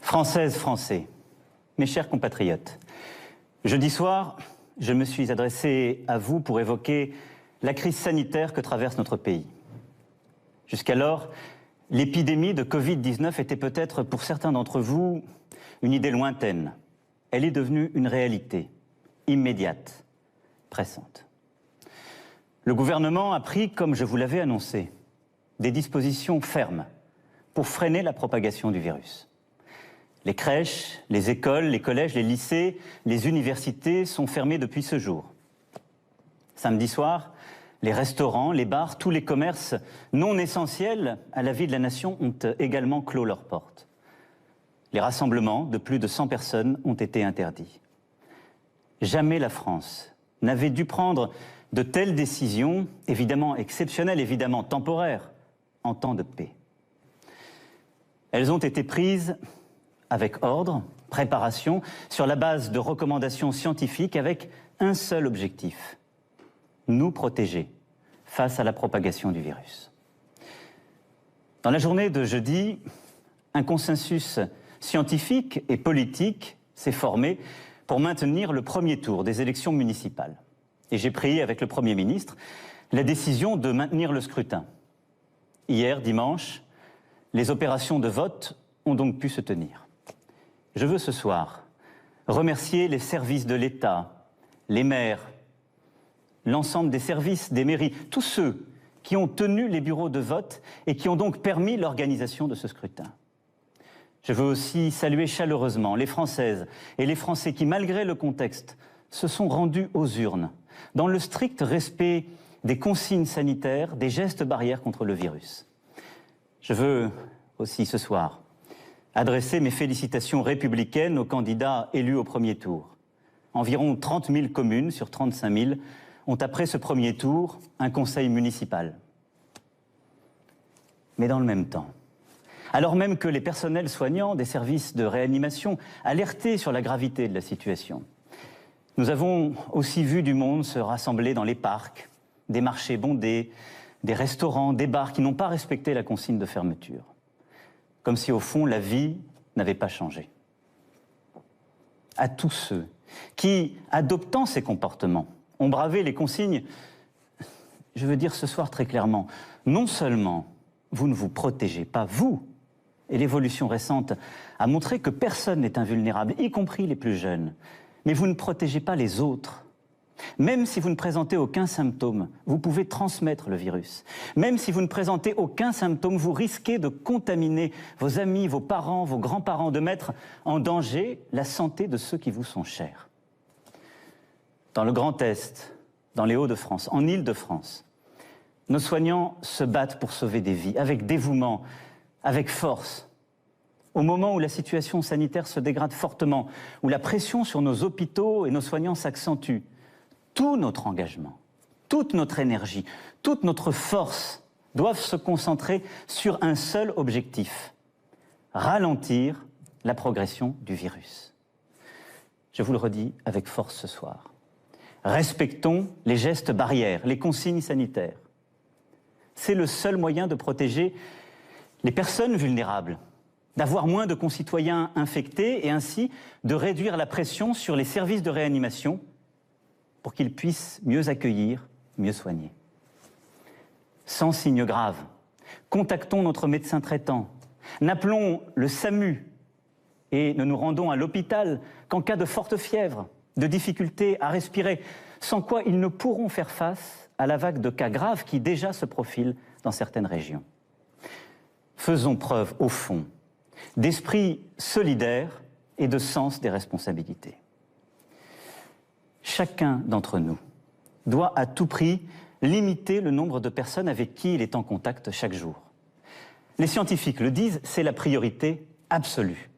Françaises, Français, mes chers compatriotes, jeudi soir, je me suis adressé à vous pour évoquer la crise sanitaire que traverse notre pays. Jusqu'alors, l'épidémie de Covid-19 était peut-être pour certains d'entre vous une idée lointaine. Elle est devenue une réalité, immédiate, pressante. Le gouvernement a pris, comme je vous l'avais annoncé, des dispositions fermes pour freiner la propagation du virus. Les crèches, les écoles, les collèges, les lycées, les universités sont fermés depuis ce jour. Samedi soir, les restaurants, les bars, tous les commerces non essentiels à la vie de la nation ont également clos leurs portes. Les rassemblements de plus de 100 personnes ont été interdits. Jamais la France n'avait dû prendre de telles décisions, évidemment exceptionnelles, évidemment temporaires, en temps de paix. Elles ont été prises avec ordre, préparation, sur la base de recommandations scientifiques avec un seul objectif: nous protéger face à la propagation du virus. Dans la journée de jeudi, un consensus scientifique et politique s'est formé pour maintenir le premier tour des élections municipales. Et j'ai pris avec le Premier ministre la décision de maintenir le scrutin. Hier, dimanche, les opérations de vote ont donc pu se tenir. Je veux ce soir remercier les services de l'État, les maires, l'ensemble des services, des mairies, tous ceux qui ont tenu les bureaux de vote et qui ont donc permis l'organisation de ce scrutin. Je veux aussi saluer chaleureusement les Françaises et les Français qui, malgré le contexte, se sont rendus aux urnes, dans le strict respect des consignes sanitaires, des gestes barrières contre le virus. Je veux aussi ce soir adresser mes félicitations républicaines aux candidats élus au premier tour. Environ 30 000 communes sur 35 000 ont, après ce premier tour, un conseil municipal. Mais dans le même temps, alors même que les personnels soignants des services de réanimation alertaient sur la gravité de la situation, nous avons aussi vu du monde se rassembler dans les parcs, des marchés bondés, des restaurants, des bars qui n'ont pas respecté la consigne de fermeture. Comme si, au fond, la vie n'avait pas changé. À tous ceux qui, adoptant ces comportements, ont bravé les consignes, je veux dire ce soir très clairement, non seulement vous ne vous protégez pas, vous, et l'évolution récente a montré que personne n'est invulnérable, y compris les plus jeunes, mais vous ne protégez pas les autres. Même si vous ne présentez aucun symptôme, vous pouvez transmettre le virus. Même si vous ne présentez aucun symptôme, vous risquez de contaminer vos amis, vos parents, vos grands-parents, de mettre en danger la santé de ceux qui vous sont chers. Dans le Grand Est, dans les Hauts-de-France, en Île-de-France, nos soignants se battent pour sauver des vies, avec dévouement, avec force. Au moment où la situation sanitaire se dégrade fortement, où la pression sur nos hôpitaux et nos soignants s'accentue, tout notre engagement, toute notre énergie, toute notre force doivent se concentrer sur un seul objectif: ralentir la progression du virus. Je vous le redis avec force ce soir. Respectons les gestes barrières, les consignes sanitaires. C'est le seul moyen de protéger les personnes vulnérables, d'avoir moins de concitoyens infectés et ainsi de réduire la pression sur les services de réanimation pour qu'ils puissent mieux accueillir, mieux soigner. Sans signe grave, contactons notre médecin traitant, n'appelons le SAMU et ne nous rendons à l'hôpital qu'en cas de forte fièvre, de difficultés à respirer, sans quoi ils ne pourront faire face à la vague de cas graves qui déjà se profile dans certaines régions. Faisons preuve, au fond, d'esprit solidaire et de sens des responsabilités. Chacun d'entre nous doit à tout prix limiter le nombre de personnes avec qui il est en contact chaque jour. Les scientifiques le disent, c'est la priorité absolue.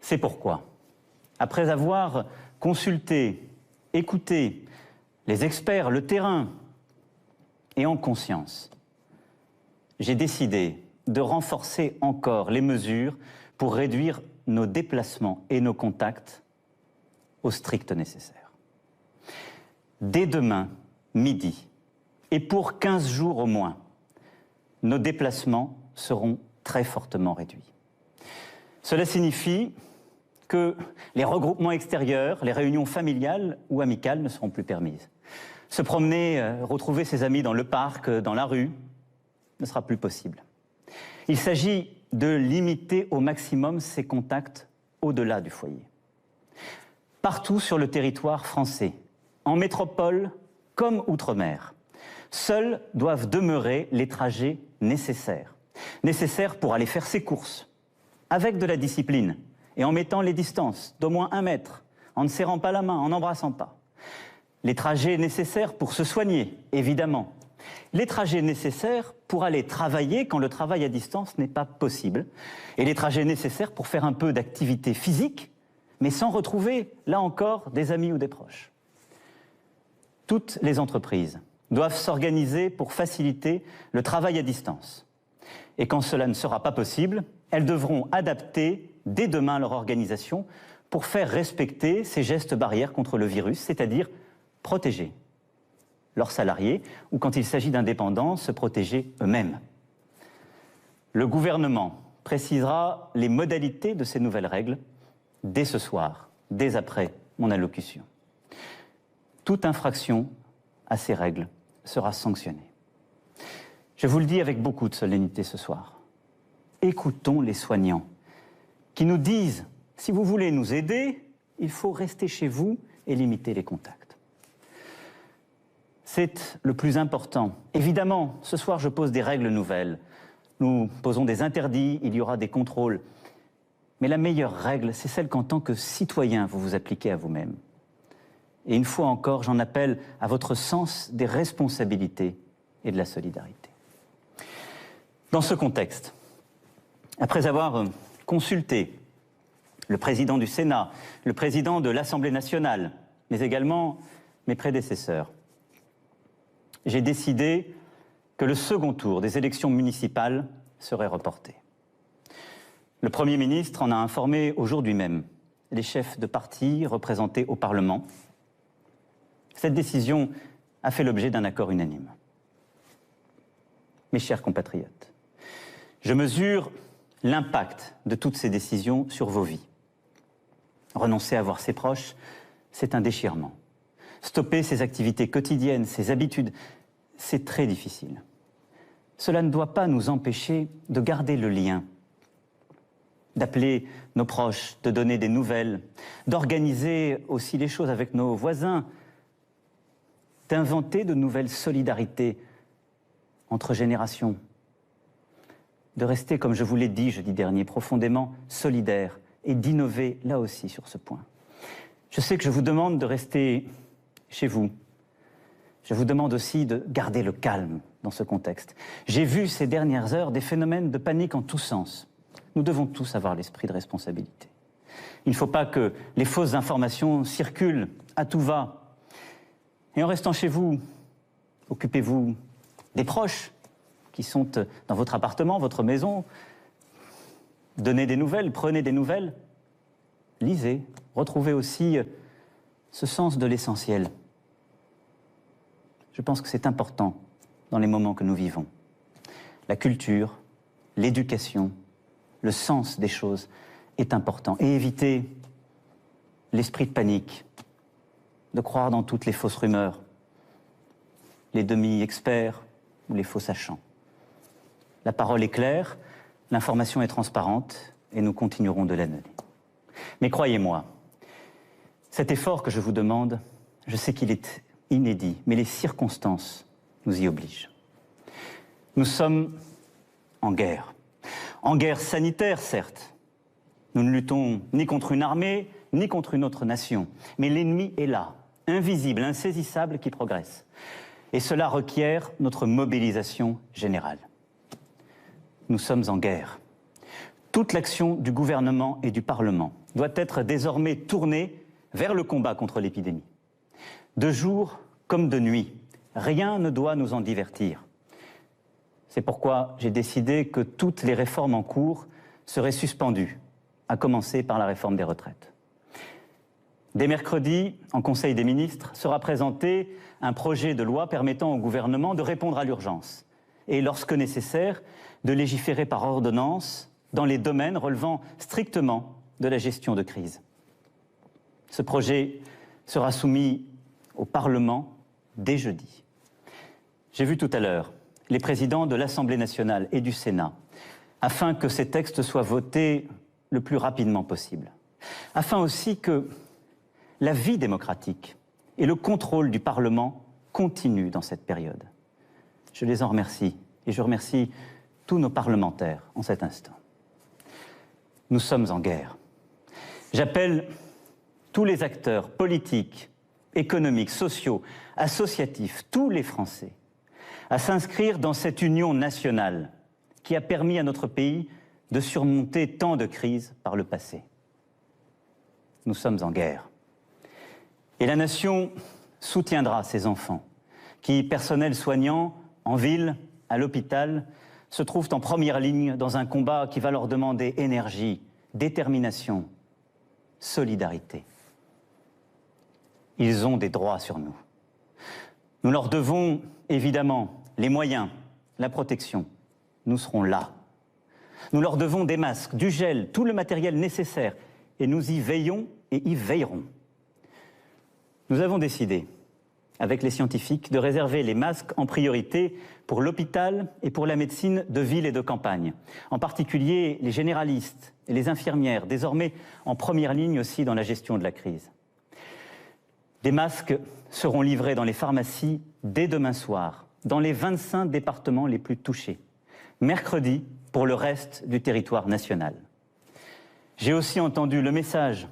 C'est pourquoi, après avoir consulté, écouté les experts, le terrain, et en conscience, j'ai décidé de renforcer encore les mesures pour réduire nos déplacements et nos contacts au strict nécessaire. Dès demain, midi, et pour 15 jours au moins, nos déplacements seront très fortement réduits. Cela signifie que les regroupements extérieurs, les réunions familiales ou amicales ne seront plus permises. Se promener, retrouver ses amis dans le parc, dans la rue, ne sera plus possible. Il s'agit de limiter au maximum ces contacts au-delà du foyer. Partout sur le territoire français, en métropole comme outre-mer, seuls doivent demeurer les trajets nécessaires. Nécessaires pour aller faire ses courses, avec de la discipline et en mettant les distances d'au moins 1 mètre, en ne serrant pas la main, en n'embrassant pas. Les trajets nécessaires pour se soigner, évidemment. Les trajets nécessaires pour aller travailler quand le travail à distance n'est pas possible. Et les trajets nécessaires pour faire un peu d'activité physique, mais sans retrouver, là encore, des amis ou des proches. Toutes les entreprises doivent s'organiser pour faciliter le travail à distance. Et quand cela ne sera pas possible, elles devront adapter dès demain leur organisation pour faire respecter ces gestes barrières contre le virus, c'est-à-dire protéger leurs salariés ou, quand il s'agit d'indépendants, se protéger eux-mêmes. Le gouvernement précisera les modalités de ces nouvelles règles dès ce soir, dès après mon allocution. Toute infraction à ces règles sera sanctionnée. Je vous le dis avec beaucoup de solennité ce soir. Écoutons les soignants qui nous disent « si vous voulez nous aider, il faut rester chez vous et limiter les contacts ». C'est le plus important. Évidemment, ce soir, je pose des règles nouvelles. Nous posons des interdits, il y aura des contrôles. Mais la meilleure règle, c'est celle qu'en tant que citoyen, vous vous appliquez à vous-même. Et une fois encore, j'en appelle à votre sens des responsabilités et de la solidarité. Dans ce contexte, après avoir consulté le président du Sénat, le président de l'Assemblée nationale, mais également mes prédécesseurs, j'ai décidé que le second tour des élections municipales serait reporté. Le Premier ministre en a informé aujourd'hui même les chefs de parti représentés au Parlement. Cette décision a fait l'objet d'un accord unanime. Mes chers compatriotes, je mesure l'impact de toutes ces décisions sur vos vies. Renoncer à voir ses proches, c'est un déchirement. Stopper ses activités quotidiennes, ses habitudes, c'est très difficile. Cela ne doit pas nous empêcher de garder le lien, d'appeler nos proches, de donner des nouvelles, d'organiser aussi les choses avec nos voisins, d'inventer de nouvelles solidarités entre générations, de rester, comme je vous l'ai dit jeudi dernier, profondément solidaires et d'innover là aussi sur ce point. Je sais que je vous demande de rester chez vous. Je vous demande aussi de garder le calme dans ce contexte. J'ai vu ces dernières heures des phénomènes de panique en tous sens. Nous devons tous avoir l'esprit de responsabilité. Il ne faut pas que les fausses informations circulent à tout va. Et en restant chez vous, occupez-vous des proches qui sont dans votre appartement, votre maison. Donnez des nouvelles, prenez des nouvelles. Lisez, retrouvez aussi ce sens de l'essentiel. Je pense que c'est important dans les moments que nous vivons. La culture, l'éducation, le sens des choses est important. Et éviter l'esprit de panique, de croire dans toutes les fausses rumeurs, les demi-experts ou les faux sachants. La parole est claire, l'information est transparente et nous continuerons de la donner. Mais croyez-moi, cet effort que je vous demande, je sais qu'il est inédit, mais les circonstances nous y obligent. Nous sommes en guerre sanitaire, certes. Nous ne luttons ni contre une armée, ni contre une autre nation. Mais l'ennemi est là, invisible, insaisissable, qui progresse. Et cela requiert notre mobilisation générale. Nous sommes en guerre. Toute l'action du gouvernement et du Parlement doit être désormais tournée vers le combat contre l'épidémie. De jour comme de nuit, rien ne doit nous en divertir. C'est pourquoi j'ai décidé que toutes les réformes en cours seraient suspendues, à commencer par la réforme des retraites. Dès mercredi, en Conseil des ministres, sera présenté un projet de loi permettant au gouvernement de répondre à l'urgence et, lorsque nécessaire, de légiférer par ordonnance dans les domaines relevant strictement de la gestion de crise. Ce projet sera soumis au Parlement dès jeudi. J'ai vu tout à l'heure les présidents de l'Assemblée nationale et du Sénat, afin que ces textes soient votés le plus rapidement possible, afin aussi que la vie démocratique et le contrôle du Parlement continuent dans cette période. Je les en remercie et je remercie tous nos parlementaires en cet instant. Nous sommes en guerre. J'appelle tous les acteurs politiques, économiques, sociaux, associatifs, tous les Français, à s'inscrire dans cette union nationale qui a permis à notre pays de surmonter tant de crises par le passé. Nous sommes en guerre. Et la nation soutiendra ses enfants, qui, personnel soignant, en ville, à l'hôpital, se trouvent en première ligne dans un combat qui va leur demander énergie, détermination, solidarité. Ils ont des droits sur nous. Nous leur devons évidemment les moyens, la protection. Nous serons là. Nous leur devons des masques, du gel, tout le matériel nécessaire. Et nous y veillons et y veillerons. Nous avons décidé, avec les scientifiques, de réserver les masques en priorité pour l'hôpital et pour la médecine de ville et de campagne. En particulier les généralistes et les infirmières, désormais en première ligne aussi dans la gestion de la crise. Des masques seront livrés dans les pharmacies dès demain soir, dans les 25 départements les plus touchés. Mercredi, pour le reste du territoire national. J'ai aussi entendu le message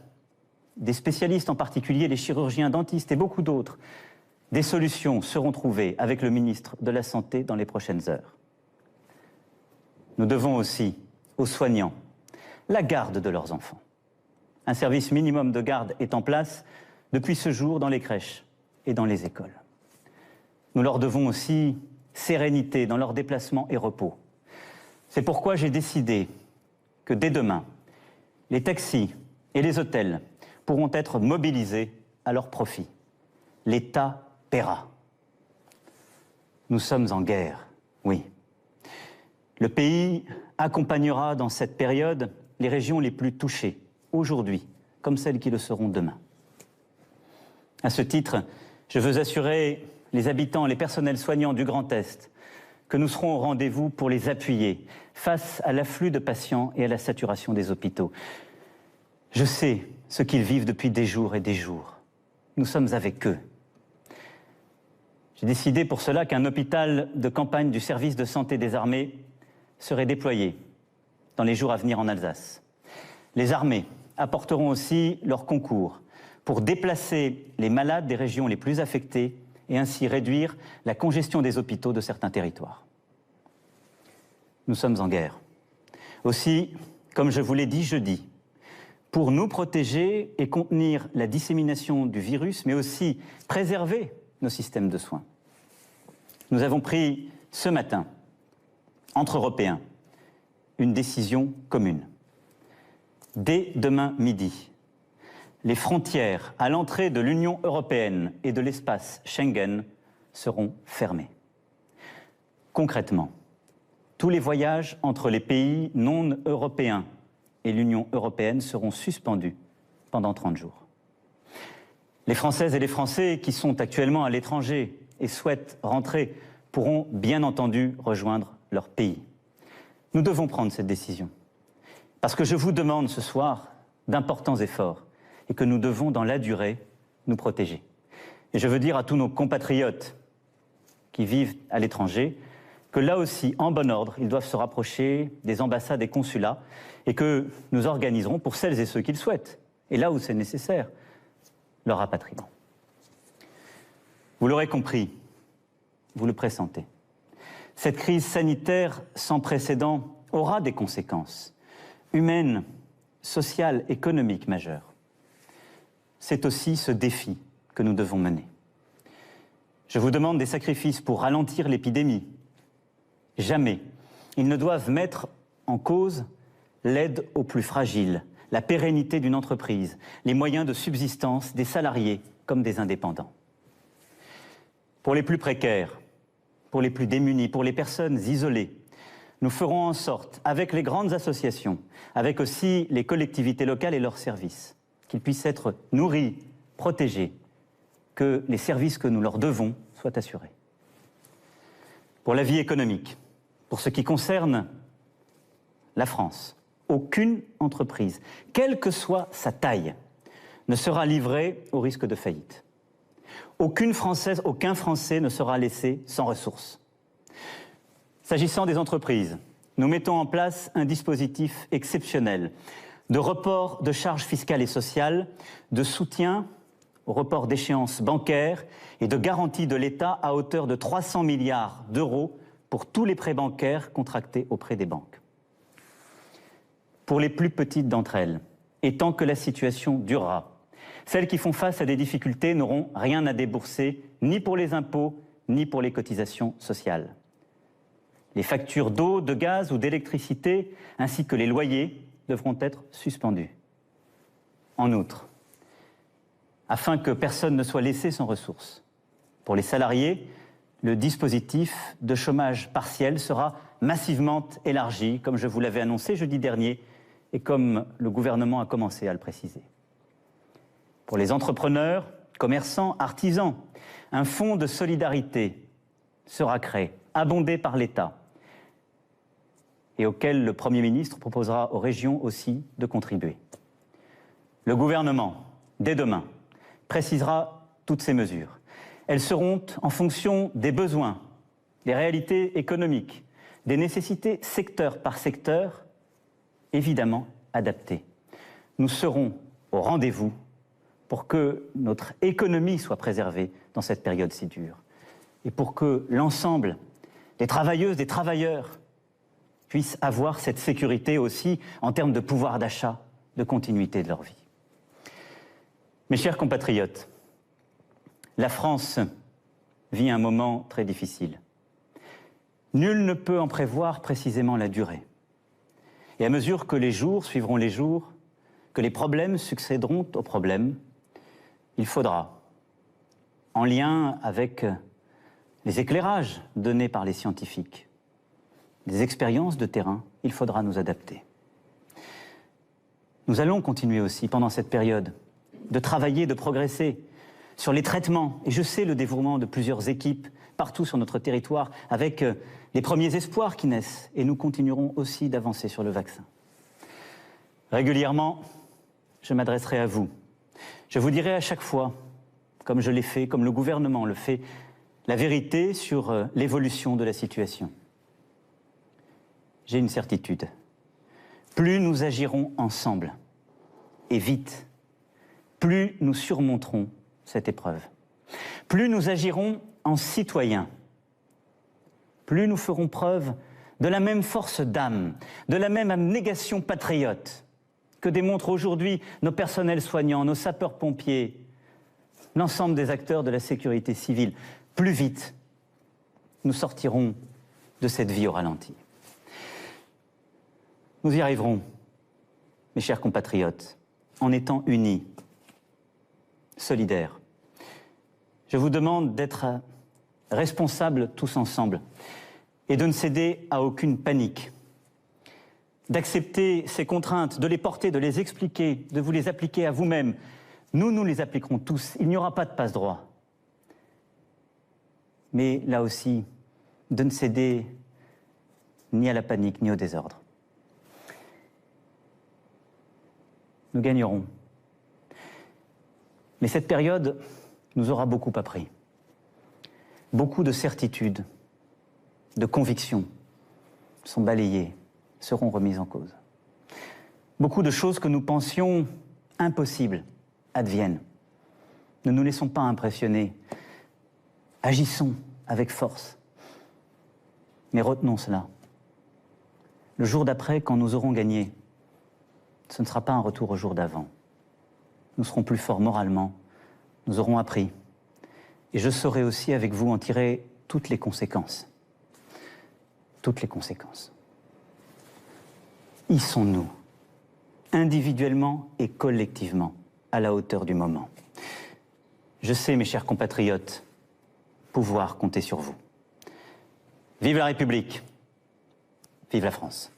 des spécialistes, en particulier les chirurgiens dentistes et beaucoup d'autres. Des solutions seront trouvées avec le ministre de la Santé dans les prochaines heures. Nous devons aussi aux soignants la garde de leurs enfants. Un service minimum de garde est en place depuis ce jour dans les crèches et dans les écoles. Nous leur devons aussi sérénité dans leurs déplacements et repos. C'est pourquoi j'ai décidé que dès demain, les taxis et les hôtels pourront être mobilisés à leur profit. L'État paiera. Nous sommes en guerre, oui. Le pays accompagnera dans cette période les régions les plus touchées, aujourd'hui, comme celles qui le seront demain. À ce titre, je veux assurer les habitants, les personnels soignants du Grand Est que nous serons au rendez-vous pour les appuyer face à l'afflux de patients et à la saturation des hôpitaux. Je sais ce qu'ils vivent depuis des jours et des jours. Nous sommes avec eux. J'ai décidé pour cela qu'un hôpital de campagne du service de santé des armées serait déployé dans les jours à venir en Alsace. Les armées apporteront aussi leur concours pour déplacer les malades des régions les plus affectées et ainsi réduire la congestion des hôpitaux de certains territoires. Nous sommes en guerre. Aussi, comme je vous l'ai dit jeudi, pour nous protéger et contenir la dissémination du virus, mais aussi préserver nos systèmes de soins. Nous avons pris ce matin, entre Européens, une décision commune. Dès demain midi, les frontières à l'entrée de l'Union européenne et de l'espace Schengen seront fermées. Concrètement, tous les voyages entre les pays non européens et l'Union européenne seront suspendus pendant 30 jours. Les Françaises et les Français qui sont actuellement à l'étranger et souhaitent rentrer pourront bien entendu rejoindre leur pays. Nous devons prendre cette décision parce que je vous demande ce soir d'importants efforts et que nous devons, dans la durée, nous protéger. Et je veux dire à tous nos compatriotes qui vivent à l'étranger que là aussi, en bon ordre, ils doivent se rapprocher des ambassades et consulats et que nous organiserons, pour celles et ceux qui le souhaitent, et là où c'est nécessaire, leur rapatriement. Vous l'aurez compris, vous le pressentez. Cette crise sanitaire sans précédent aura des conséquences humaines, sociales, économiques majeures. C'est aussi ce défi que nous devons mener. Je vous demande des sacrifices pour ralentir l'épidémie. Jamais ils ne doivent mettre en cause l'aide aux plus fragiles, la pérennité d'une entreprise, les moyens de subsistance des salariés comme des indépendants. Pour les plus précaires, pour les plus démunis, pour les personnes isolées, nous ferons en sorte, avec les grandes associations, avec aussi les collectivités locales et leurs services, qu'ils puissent être nourris, protégés, que les services que nous leur devons soient assurés. Pour la vie économique, pour ce qui concerne la France, aucune entreprise, quelle que soit sa taille, ne sera livrée au risque de faillite. Aucune Française, aucun Français ne sera laissé sans ressources. S'agissant des entreprises, nous mettons en place un dispositif exceptionnel de report de charges fiscales et sociales, de soutien au report d'échéances bancaires et de garantie de l'État à hauteur de 300 milliards d'euros pour tous les prêts bancaires contractés auprès des banques. Pour les plus petites d'entre elles, et tant que la situation durera, celles qui font face à des difficultés n'auront rien à débourser, ni pour les impôts, ni pour les cotisations sociales. Les factures d'eau, de gaz ou d'électricité, ainsi que les loyers, devront être suspendus. En outre, afin que personne ne soit laissé sans ressources, pour les salariés, le dispositif de chômage partiel sera massivement élargi, comme je vous l'avais annoncé jeudi dernier, et comme le gouvernement a commencé à le préciser. Pour les entrepreneurs, commerçants, artisans, un fonds de solidarité sera créé, abondé par l'État, et auquel le Premier ministre proposera aux régions aussi de contribuer. Le gouvernement, dès demain, précisera toutes ces mesures. Elles seront en fonction des besoins, des réalités économiques, des nécessités secteur par secteur, évidemment adaptées. Nous serons au rendez-vous pour que notre économie soit préservée dans cette période si dure et pour que l'ensemble des travailleuses, des travailleurs puissent avoir cette sécurité aussi en termes de pouvoir d'achat, de continuité de leur vie. Mes chers compatriotes, la France vit un moment très difficile. Nul ne peut en prévoir précisément la durée. Et à mesure que les jours suivront les jours, que les problèmes succéderont aux problèmes, il faudra, en lien avec les éclairages donnés par les scientifiques, les expériences de terrain, il faudra nous adapter. Nous allons continuer aussi, pendant cette période, de travailler, de progresser sur les traitements. Et je sais le dévouement de plusieurs équipes partout sur notre territoire, avec les premiers espoirs qui naissent. Et nous continuerons aussi d'avancer sur le vaccin. Régulièrement, je m'adresserai à vous. Je vous dirai à chaque fois, comme je l'ai fait, comme le gouvernement le fait, la vérité sur l'évolution de la situation. J'ai une certitude. Plus nous agirons ensemble, et vite, plus nous surmonterons cette épreuve. Plus nous agirons en citoyens, plus nous ferons preuve de la même force d'âme, de la même abnégation patriote que démontrent aujourd'hui nos personnels soignants, nos sapeurs-pompiers, l'ensemble des acteurs de la sécurité civile. Plus vite, nous sortirons de cette vie au ralenti. Nous y arriverons, mes chers compatriotes, en étant unis, solidaires. Je vous demande d'être responsables tous ensemble et de ne céder à aucune panique, d'accepter ces contraintes, de les porter, de les expliquer, de vous les appliquer à vous-même. Nous les appliquerons tous, il n'y aura pas de passe-droit. Mais là aussi, de ne céder ni à la panique, ni au désordre. Nous gagnerons. Mais cette période nous aura beaucoup appris. Beaucoup de certitudes, de convictions sont balayées, seront remises en cause. Beaucoup de choses que nous pensions impossibles adviennent. Ne nous laissons pas impressionner. Agissons avec force. Mais retenons cela. Le jour d'après, quand nous aurons gagné, ce ne sera pas un retour au jour d'avant. Nous serons plus forts moralement, nous aurons appris. Et je saurai aussi avec vous en tirer toutes les conséquences. Toutes les conséquences. Y sont-nous, individuellement et collectivement, à la hauteur du moment. Je sais, mes chers compatriotes, pouvoir compter sur vous. Vive la République! Vive la France.